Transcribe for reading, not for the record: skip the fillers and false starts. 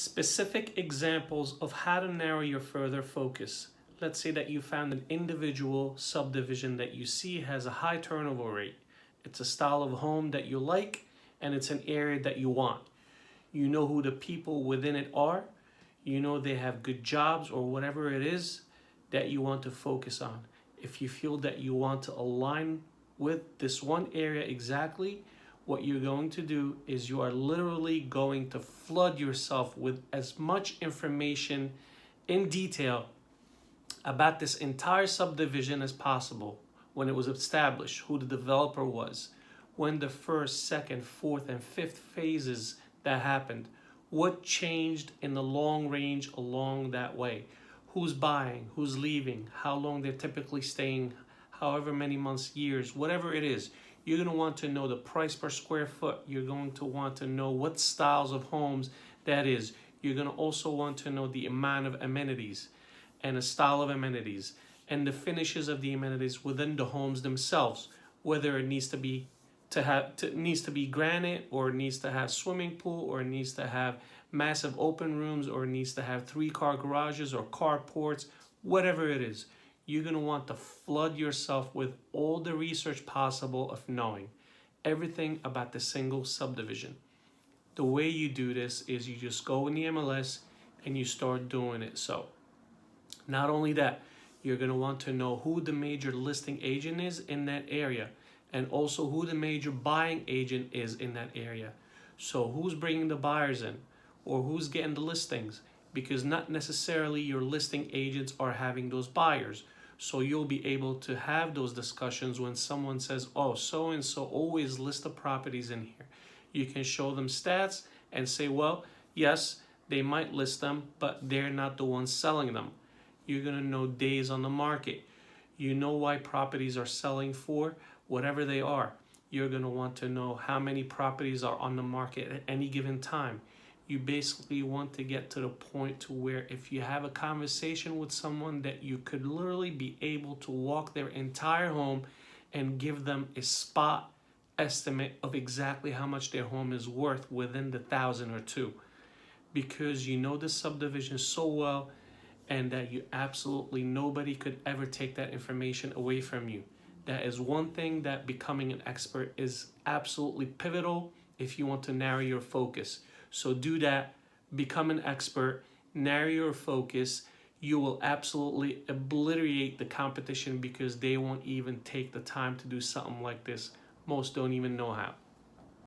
Specific examples of how to narrow your further focus. Let's say that you found an individual subdivision that you see has a high turnover rate. It's a style of home that you like, and it's an area that you want. You know who the people within it are. You know they have good jobs or whatever it is that you want to focus on. If you feel that you want to align with this one area exactly, what you're going to do is you are literally going to flood yourself with as much information in detail about this entire subdivision as possible. When it was established, who the developer was, when the first, second, fourth, and fifth phases that happened, what changed in the long range along that way, who's buying, who's leaving, how long they're typically staying, however many months, years, whatever it is. You're going to want to know the price per square foot. You're going to want to know what styles of homes that is. You're going to also want to know the amount of amenities and a style of amenities and the finishes of the amenities within the homes themselves, whether it needs to be granite, or it needs to have swimming pool, or it needs to have massive open rooms, or it needs to have 3-car garages or carports, whatever it is. You're going to want to flood yourself with all the research possible of knowing everything about the single subdivision. The way you do this is you just go in the MLS and you start doing it. So not only that, you're going to want to know who the major listing agent is in that area, and also who the major buying agent is in that area. So who's bringing the buyers in, or who's getting the listings, because not necessarily your listing agents are having those buyers. So you'll be able to have those discussions when someone says, oh, so-and-so always list the properties in here. You can show them stats and say, well, yes, they might list them, but they're not the ones selling them. You're going to know days on the market. You know why properties are selling for whatever they are. You're going to want to know how many properties are on the market at any given time. You basically want to get to the point to where if you have a conversation with someone, that you could literally be able to walk their entire home and give them a spot estimate of exactly how much their home is worth within the 1,000 or 2, because you know the subdivision so well, and that you absolutely nobody could ever take that information away from you. That is one thing that becoming an expert is absolutely pivotal if you want to narrow your focus. So do that, become an expert, narrow your focus. You will absolutely obliterate the competition because they won't even take the time to do something like this. Most don't even know how.